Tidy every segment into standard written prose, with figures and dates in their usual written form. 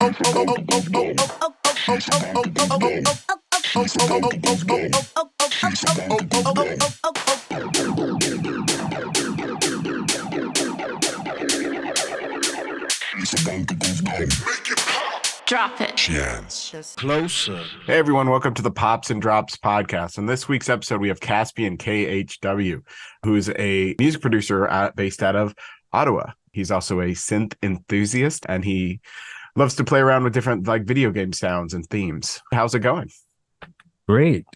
Drop it. Chance. Closer. Hey everyone, welcome to the Pops and Drops podcast. On this week's episode, we have Caspian Khw, who's a music producer based out of Ottawa. He's also a synth enthusiast, and he loves to play around with different video game sounds and themes. How's it going? Great.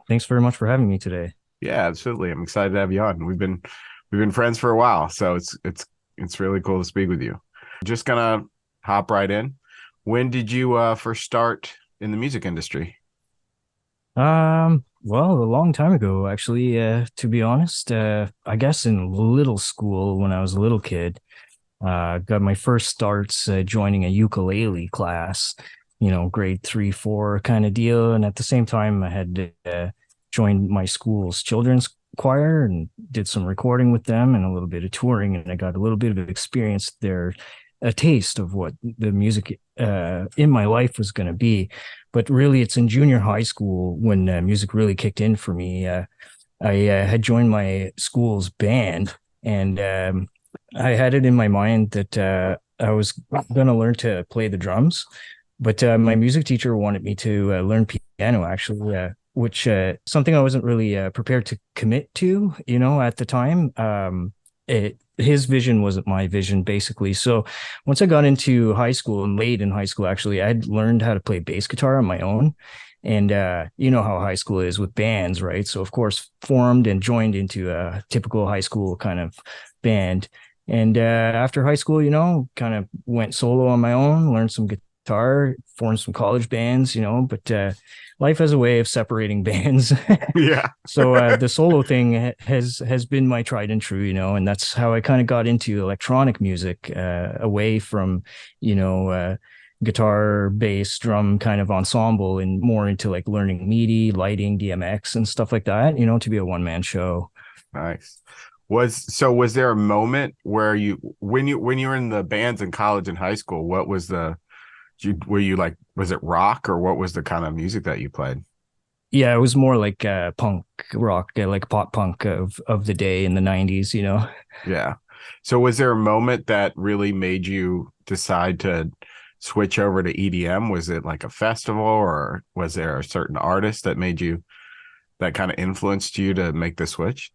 Thanks very much for having me today. Yeah, absolutely. I'm excited to have you on. We've been friends for a while, so it's really cool to speak with you. Just gonna hop right in. When did you first start in the music industry? Well, a long time ago, actually, to be honest. I guess in little school when I was a little kid, got my first starts joining a ukulele class, grade 3, 4 kind of deal. And at the same time, I had joined my school's children's choir and did some recording with them and a little bit of touring. And I got a little bit of experience there, a taste of what the music in my life was going to be. But really, it's in junior high school when music really kicked in for me. I had joined my school's band, and I had it in my mind that I was going to learn to play the drums. But my music teacher wanted me to learn piano, actually, which something I wasn't really prepared to commit to, at the time. His vision wasn't my vision, basically. So once I got into high school, and late in high school, actually, I'd learned how to play bass guitar on my own. And you know how high school is with bands, right? So, of course, formed and joined into a typical high school kind of band. And after high school, kind of went solo on my own, learned some guitar, formed some college bands, but life has a way of separating bands. Yeah. So the solo thing has been my tried and true, and that's how I kind of got into electronic music, away from, guitar, bass, drum kind of ensemble, and more into like learning MIDI, lighting, DMX and stuff like that, to be a one-man show. Nice. Was there a moment where when you were in the bands in college and high school, what was was it rock, or what was the kind of music that you played? Yeah, it was more like punk rock, like pop punk of the day in the 90s, Yeah. So was there a moment that really made you decide to switch over to EDM? Was it like a festival, or was there a certain artist that kind of influenced you to make the switch?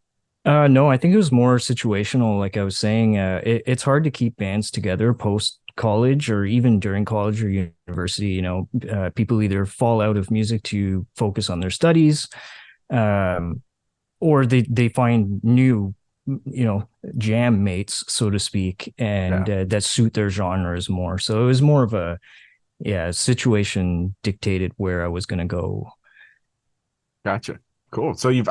No, I think it was more situational. Like I was saying, it's hard to keep bands together post college or even during college or university. People either fall out of music to focus on their studies, or they find new, jam mates, so to speak, and that suit their genres more. So it was more of a situation dictated where I was going to go. Gotcha. Cool. So you've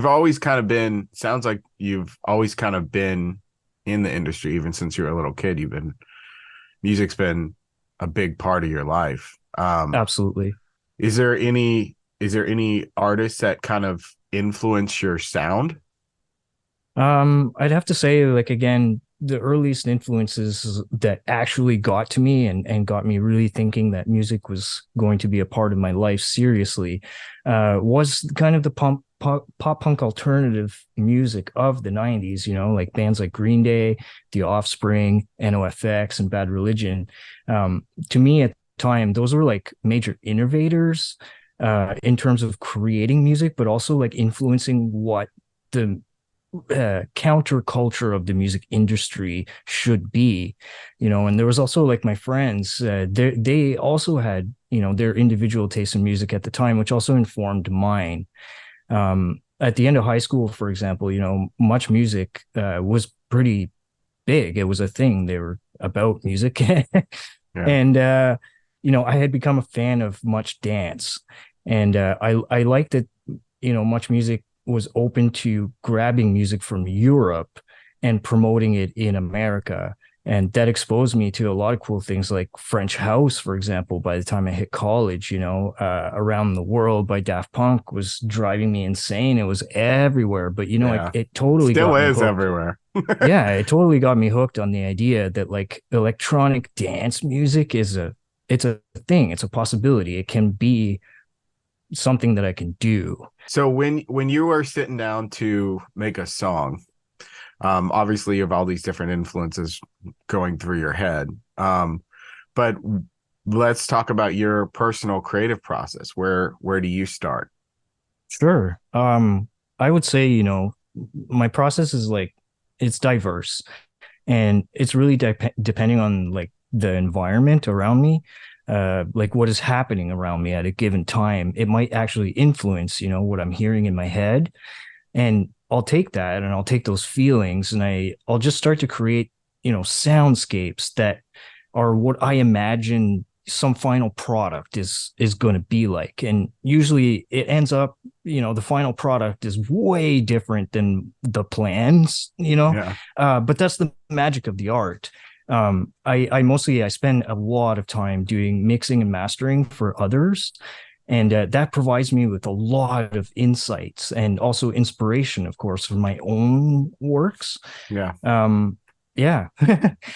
always kind of been, sounds like you've always kind of been in the industry, even since you were a little kid. Music's been a big part of your life. Absolutely. Is there any artists that kind of influence your sound? I'd have to say, like, again, the earliest influences that actually got to me and got me really thinking that music was going to be a part of my life seriously, was kind of the pop punk alternative music of the 90s, like bands like Green Day, The Offspring, NOFX, and Bad Religion. To me at the time, those were like major innovators in terms of creating music, but also like influencing what the counterculture of the music industry should be, and there was also like my friends, they also had, their individual taste in music at the time, which also informed mine. At the end of high school, for example, Much Music was pretty big. It was a thing. They were about music. And I had become a fan of Much Dance, and I liked that, Much Music was open to grabbing music from Europe and promoting it in America. And that exposed me to a lot of cool things like French house, for example. By the time I hit college, Around the World by Daft Punk was driving me insane. It was everywhere, but it totally still got me is hooked. Everywhere. Yeah, it totally got me hooked on the idea that like electronic dance music is a it's a thing, it's a possibility. It can be something that I can do. So when you are sitting down to make a song, obviously you have all these different influences going through your head. But let's talk about your personal creative process. Where do you start? Sure. I would say, my process is like it's diverse, and it's really depending on like the environment around me, like what is happening around me at a given time. It might actually influence, what I'm hearing in my head, and I'll take that and I'll take those feelings and I'll just start to create, soundscapes that are what I imagine some final product is going to be like. And usually it ends up, the final product is way different than the plans, Yeah. but that's the magic of the art. I spend a lot of time doing mixing and mastering for others, and that provides me with a lot of insights and also inspiration, of course, for my own works. Yeah. Yeah,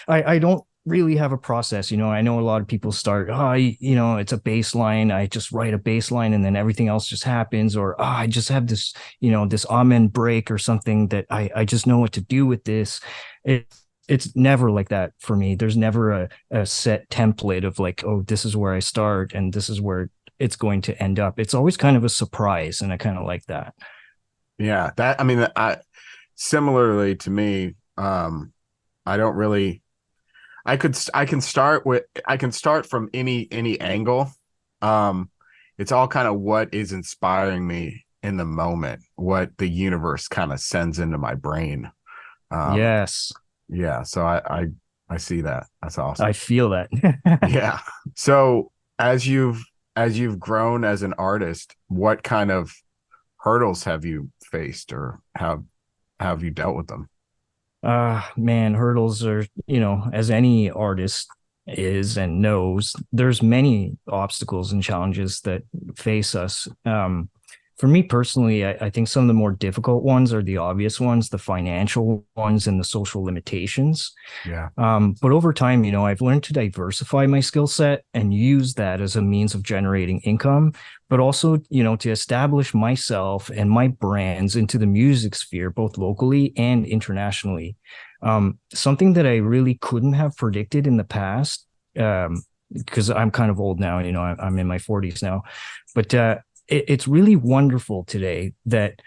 I don't really have a process. I know a lot of people start, it's a bass line. I just write a bass line and then everything else just happens. Or, I just have this, this amen break or something that I just know what to do with this. It's never like that for me. There's never a set template of like, oh, this is where I start and this is where it's going to end up. It's always kind of a surprise. And I kind of like that. Yeah. That, I mean, similarly to me, I don't really, I can start from any angle. It's all kind of what is inspiring me in the moment, what the universe kind of sends into my brain. Um, Yes, yeah, so I see that. That's awesome. I feel that. Yeah. So as you've grown as an artist, what kind of hurdles have you faced or have you dealt with them? Man, hurdles are, as any artist is and knows, there's many obstacles and challenges that face us. For me personally, I think some of the more difficult ones are the obvious ones, the financial ones and the social limitations. Yeah. But over time, I've learned to diversify my skill set and use that as a means of generating income, but also, to establish myself and my brands into the music sphere, both locally and internationally. Something that I really couldn't have predicted in the past, because I'm kind of old now, I'm in my 40s now, but it's really wonderful today that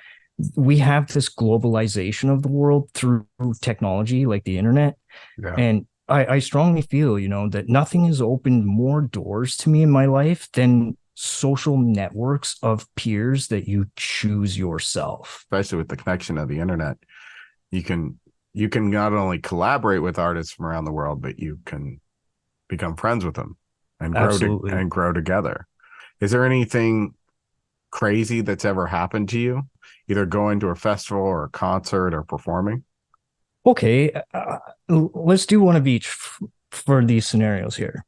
we have this globalization of the world through technology like the internet. Yeah. And I strongly feel, that nothing has opened more doors to me in my life than social networks of peers that you choose yourself. Especially with the connection of the internet, you can not only collaborate with artists from around the world, but you can become friends with them and Absolutely. grow together. Is there anything crazy that's ever happened to you, either going to a festival or a concert or performing? Okay, let's do one of each for these scenarios here.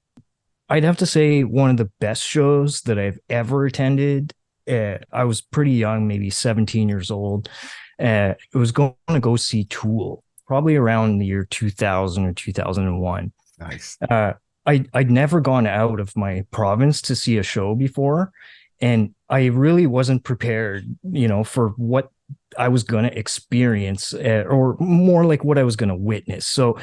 I'd have to say one of the best shows that I've ever attended. I was pretty young, maybe 17 years old. It was going to go see Tool, probably around the year 2000 or 2001. Nice. I'd never gone out of my province to see a show before, and I really wasn't prepared, for what I was going to experience, or more like what I was going to witness. So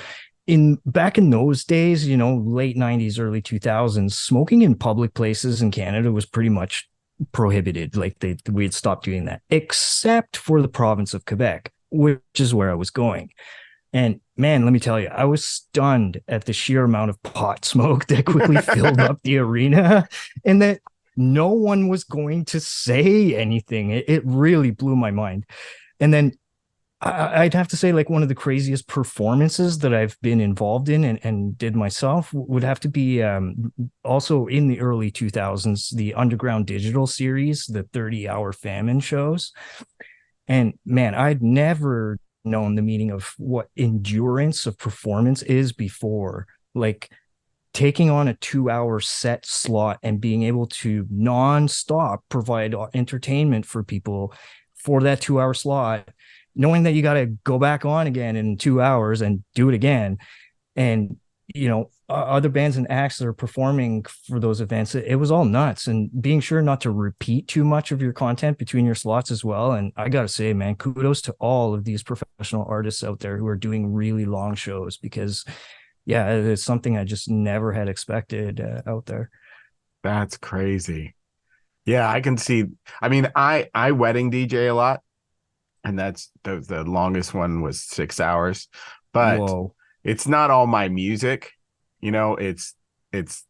in back in those days, late 90s, early 2000s, smoking in public places in Canada was pretty much prohibited. Like we had stopped doing that, except for the province of Quebec, which is where I was going. And man, let me tell you, I was stunned at the sheer amount of pot smoke that quickly filled up the arena, and that no one was going to say anything. It really blew my mind. And then I'd have to say, like, one of the craziest performances that I've been involved in and did myself would have to be also in the early 2000s, the Underground Digital series, the 30-hour famine shows. And man, I'd never known the meaning of what endurance of performance is before. Like, taking on a 2-hour set slot and being able to nonstop provide entertainment for people for that 2-hour slot, knowing that you got to go back on again in 2 hours and do it again. And, other bands and acts that are performing for those events. It was all nuts, and being sure not to repeat too much of your content between your slots as well. And I gotta say, man, kudos to all of these professional artists out there who are doing really long shows, because yeah, it's something I just never had expected out there. That's crazy. Yeah, I can see. I mean, I wedding DJ a lot, and that's the longest one was 6 hours, but Whoa. it's not all my music. You know, it's it's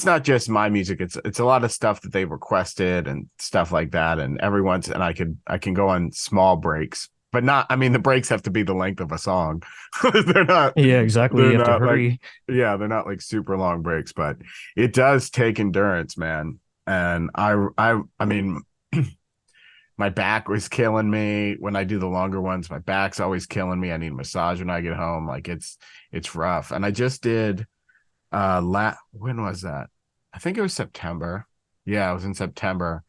not just my music. It's a lot of stuff that they've requested and stuff like that. And and I can go on small breaks, but not. I mean, the breaks have to be the length of a song. they're not Yeah, exactly. they're You have to not like hurry. yeah, they're not like super long breaks, but it does take endurance, man. And I mean, my back was killing me when I do the longer ones. My back's always killing me. I need a massage when I get home. Like it's rough. And I just did when was that? I think it was September. Yeah, it was in September.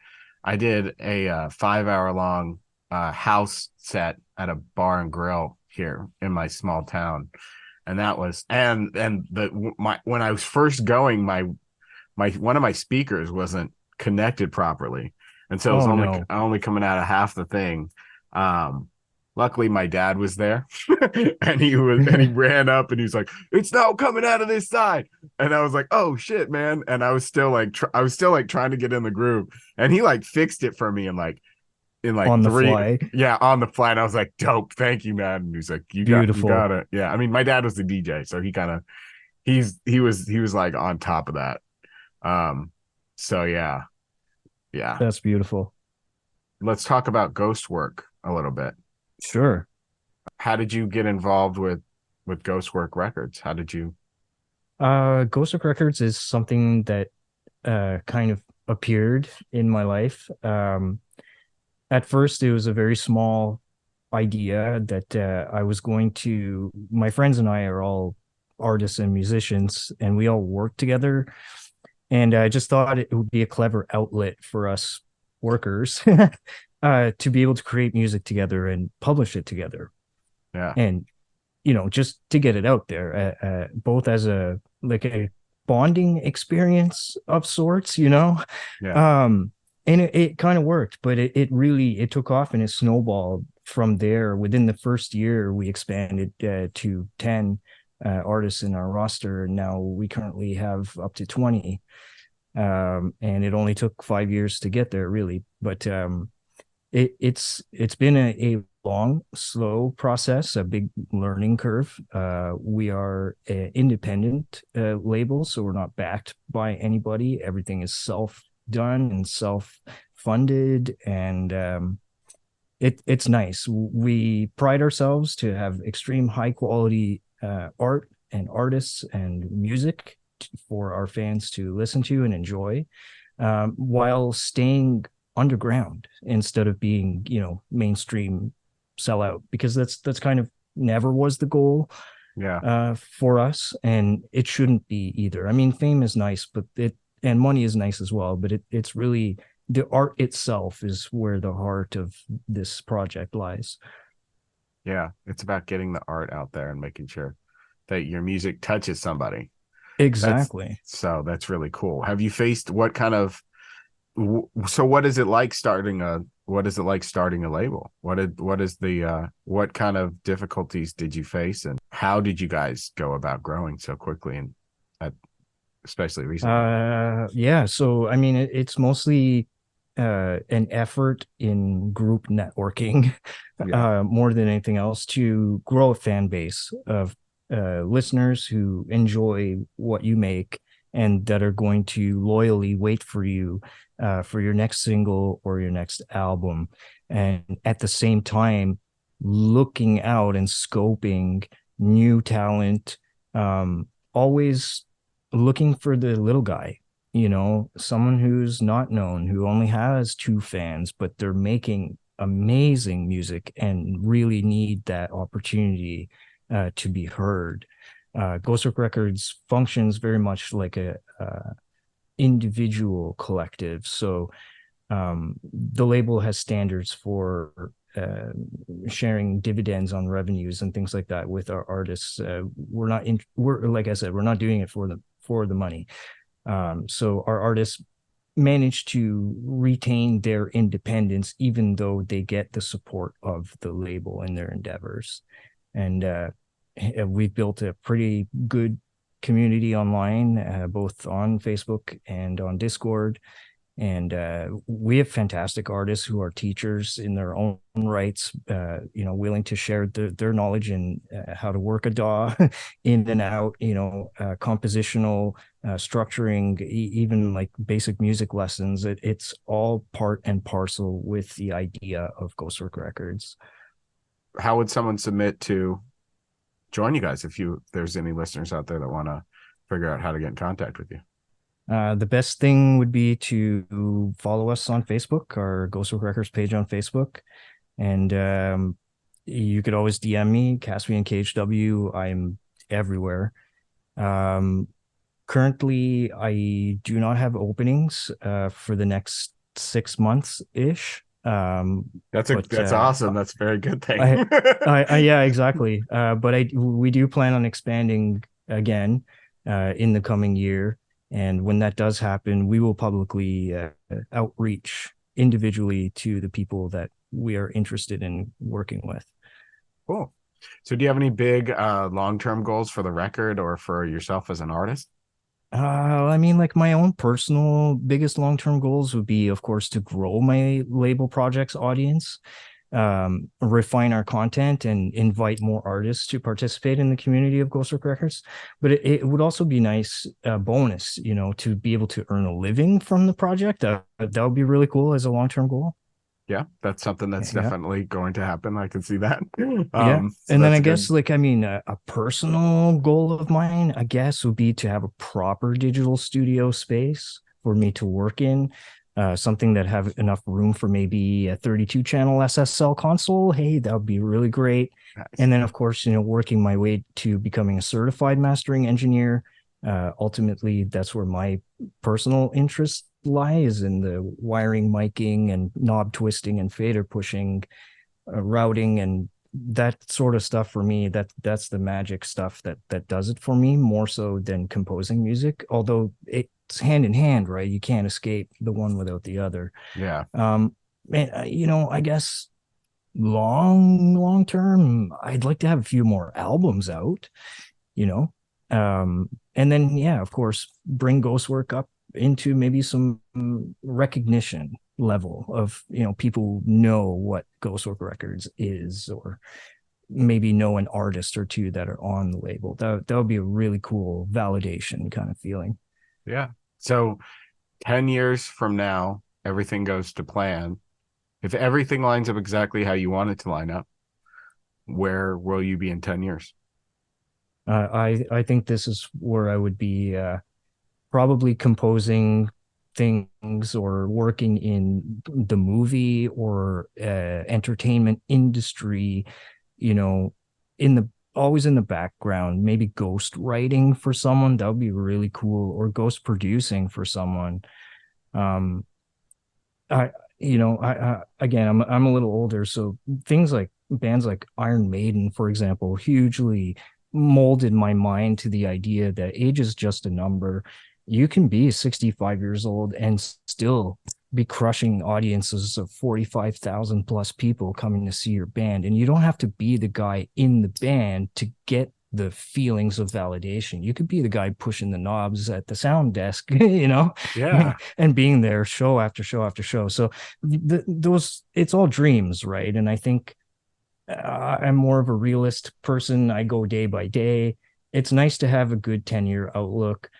I did a 5 hour long house set at a bar and grill here in my small town. And that was and the my when I was first going, my one of my speakers wasn't connected properly, and so it was Oh only no. only coming out of half the thing. um Luckily my dad was there, and he ran up and he's like, it's now coming out of this side. And I was like, oh shit, man. And I was still like I was still like trying to get in the groove, and he like fixed it for me in like On the three, fly. yeah, on the fly. And I was like, dope, thank you, man. And he's like, you got Beautiful. it. Yeah, I mean, my dad was the DJ, so he was like on top of that. So yeah, yeah. That's beautiful. Let's talk about ghost work a little bit. Sure. How did you get involved with ghost work records? How did you? Ghost Work Records is something that kind of appeared in my life. At first, it was a very small idea that I was going to, my friends and I are all artists and musicians, and we all work together. And I just thought it would be a clever outlet for us workers to be able to create music together and publish it together. Yeah, And just to get it out there, both as a like a bonding experience of sorts, yeah, um, and it kind of worked, but it really it took off and it snowballed from there. Within the first year, we expanded to 10 artists in our roster, and now we currently have up to 20. And it only took 5 years to get there, really, but it's been a long, slow process, a big learning curve. We are an independent label, so we're not backed by anybody. Everything is self done and self funded, and it's nice. We pride ourselves to have extreme high quality art and artists and music for our fans to listen to and enjoy, while staying underground instead of being, mainstream sellout, because that's kind of never was the goal yeah, for us, and it shouldn't be either. I mean, fame is nice, but it and money is nice as well, but it's really the art itself is where the heart of this project lies. yeah. It's about getting the art out there and making sure that your music touches somebody. That's Exactly. that's really cool. Have you faced what kind of so what is it like starting a label? What is the what kind of difficulties did you face, and how did you guys go about growing so quickly, and uh, especially recently? Yeah, so I mean it's mostly an effort in group networking, Yeah, more than anything else, to grow a fan base of listeners who enjoy what you make and that are going to loyally wait for you for your next single or your next album. And at the same time, looking out and scoping new talent, always looking for the little guy, someone who's not known, who only has two fans, but they're making amazing music and really need that opportunity to be heard. Ghost Work Records functions very much like a individual collective. So the label has standards for sharing dividends on revenues and things like that with our artists. We're like I said, we're not doing it for the money. So our artists manage to retain their independence, even though they get the support of the label in their endeavors. And we've built a pretty good community online, both on Facebook and on Discord. And we have fantastic artists who are teachers in their own rights, willing to share their knowledge in how to work a DAW in and out, compositional structuring, even like basic music lessons. It's all part and parcel with the idea of Ghostwork Records. How would someone submit to join you guys if there's any listeners out there that want to figure out how to get in contact with you? The best thing would be to follow us on Facebook, our Ghostwork Records page on Facebook. And you could always DM me, Caspian Khw. I'm everywhere. Currently, I do not have openings for the next 6 months ish. That's awesome. That's a very good thing. Yeah, exactly. But we do plan on expanding again in the coming year. And when that does happen, we will publicly outreach individually to the people that we are interested in working with. Cool. So do you have any big long-term goals for the record or for yourself as an artist? I mean, like my own personal biggest long-term goals would be, of course, to grow my label project's audience, refine our content, and invite more artists to participate in the community of Ghostwork Records. But it would also be nice bonus, to be able to earn a living from the project. That would be really cool as a long-term goal. Yeah, that's something that's definitely going to happen. I can see that. Yeah. So And then I good. guess, like, I mean, a personal goal of mine, I guess, would be to have a proper digital studio space for me to work in. Something that have enough room for maybe a 32 channel SSL console. Hey, that would be really great. Nice. And then, of course, working my way to becoming a certified mastering engineer. Ultimately, that's where my personal interest lies, in the wiring, miking, and knob twisting and fader pushing, routing, and that sort of stuff. For me, that's the magic stuff that does it for me, more so than composing music, although it's hand in hand, right? You can't escape the one without the other. Yeah. And I guess long term, I'd like to have a few more albums out, and then, yeah, of course, bring Ghostwork up into maybe some recognition level of, people know what Ghostwork Records is, or maybe know an artist or two that are on the label. That would be a really cool validation kind of feeling. Yeah. So 10 years from now, everything goes to plan. If everything lines up exactly how you want it to line up, where will you be in 10 years? I think this is where I would be, probably composing things or working in the movie or entertainment industry, always in the background, maybe ghost writing for someone. That would be really cool, or ghost producing for someone. um again, I'm a little older, so things like bands like Iron Maiden, for example, hugely molded my mind to the idea that age is just a number. You can be 65 years old and still be crushing audiences of 45,000 plus people coming to see your band. And you don't have to be the guy in the band to get the feelings of validation. You could be the guy pushing the knobs at the sound desk, Yeah. and being there show after show after show. So it's all dreams, right? And I think I'm more of a realist person. I go day by day. It's nice to have a good 10-year outlook.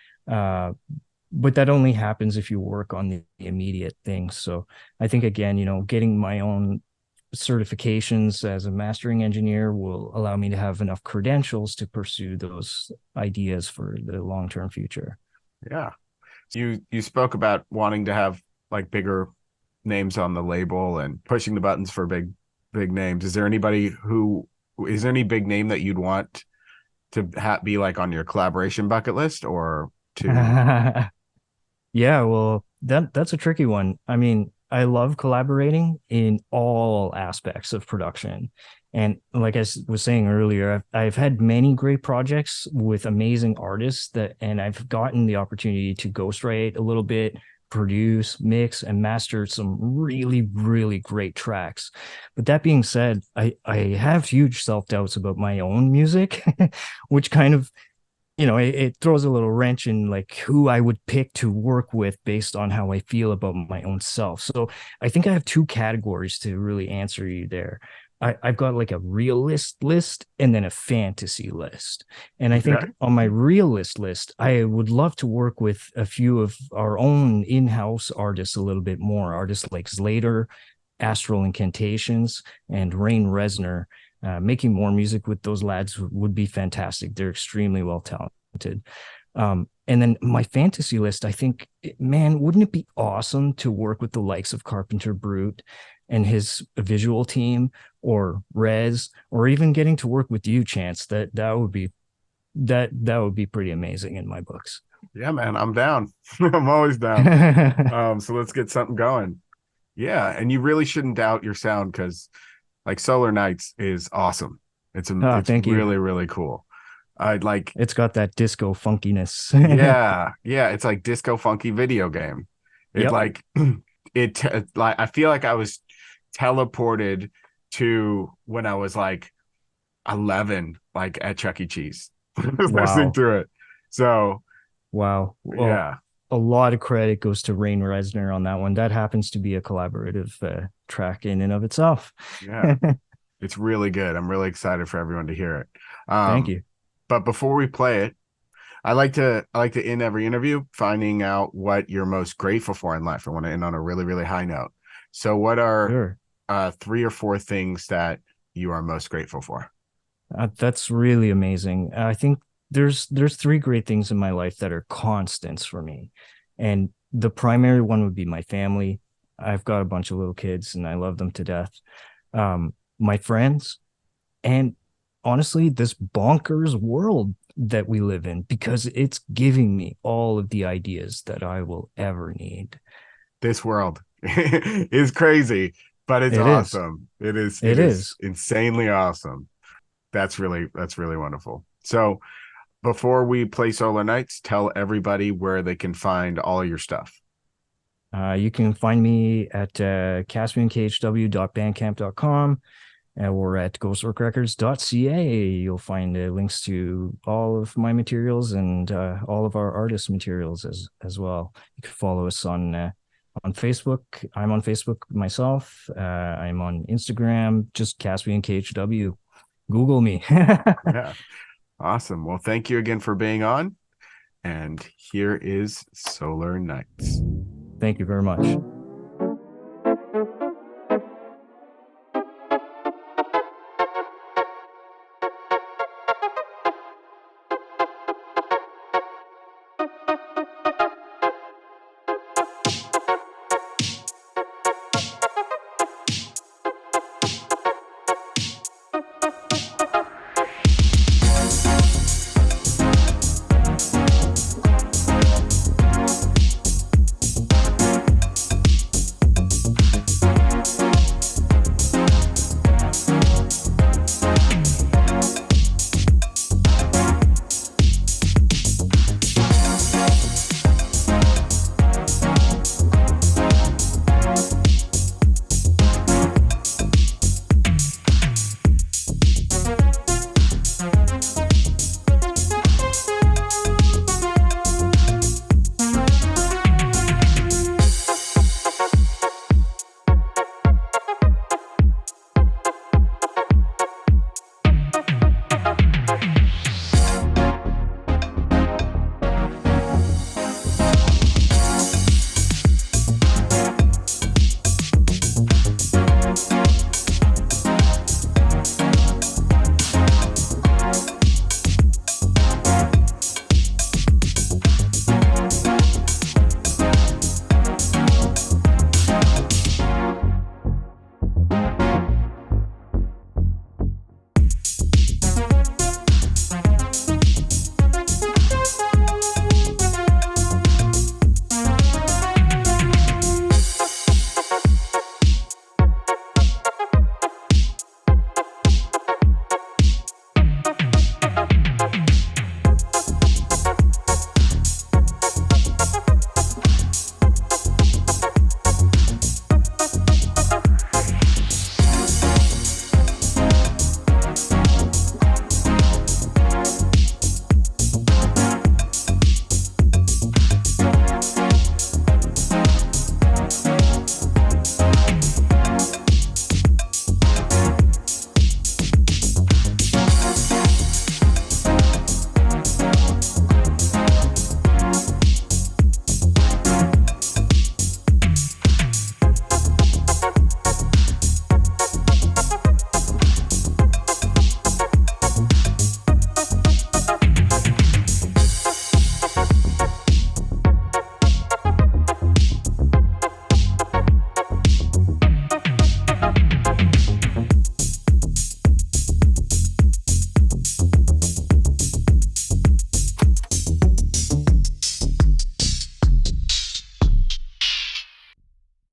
But that only happens if you work on the immediate things. So I think, again, getting my own certifications as a mastering engineer will allow me to have enough credentials to pursue those ideas for the long-term future. Yeah. You spoke about wanting to have like bigger names on the label and pushing the buttons for big names. Is there any big name that you'd want to be like on your collaboration bucket list, or to? Yeah, well, that's a tricky one. I mean, I love collaborating in all aspects of production. And like was saying earlier, I've had many great projects with amazing artists and I've gotten the opportunity to ghostwrite a little bit, produce, mix, and master some really, really great tracks. But that being said, I have huge self-doubts about my own music, which kind of it throws a little wrench in like who I would pick to work with based on how I feel about my own self. So I think I have two categories to really answer you there. I've got like a realist list and then a fantasy list. And I think Okay. on my realist list, I would love to work with a few of our own in-house artists a little bit more, artists like Slater, Astral Incantations, and Rain Resner. Making more music with those lads would be fantastic. They're extremely well talented. And then my fantasy list, I think, man, wouldn't it be awesome to work with the likes of Carpenter Brute and his visual team, or Rez, or even getting to work with you, Chance? That would be pretty amazing in my books. Yeah, man, I'm down. I'm always down. So let's get something going. Yeah, and you really shouldn't doubt your sound because like Solar Nights is awesome. It's Thank you. really, really cool. I'd like, It's got that disco funkiness. yeah, yeah, it's like disco funky video game. It Yep. like like I feel like I was teleported to when I was like 11, like at Chuck E. Cheese, listening Wow. to it. So Wow. Well, yeah, a lot of credit goes to Rain Resner on that one. That happens to be a collaborative track in and of itself. yeah, it's really good. I'm really excited for everyone to hear it. Thank Um, you. but before we play it, I like to end every interview finding out what you're most grateful for in life. I want to end on a really, really high note. So what are Sure. three or four things that you are most grateful for? That's really amazing. I think there's three great things in my life that are constants for me. And the primary one would be my family. I've got a bunch of little kids and I love them to death. My friends, and honestly, this bonkers world that we live in, because it's giving me all of the ideas that I will ever need. This world is crazy, but it's It is. awesome. It is it It is is. insanely awesome. That's really wonderful. So before we play Solar Nights, tell everybody where they can find all your stuff. You can find me at caspiankhw.bandcamp.com or at ghostworkrecords.ca. You'll find links to all of my materials and all of our artists' materials as well. You can follow us on Facebook. I'm on Facebook myself. I'm on Instagram, just Caspian KHW. Google me. Yeah. Awesome. Well, thank you again for being on. And here is Solar Nights. Thank you very much.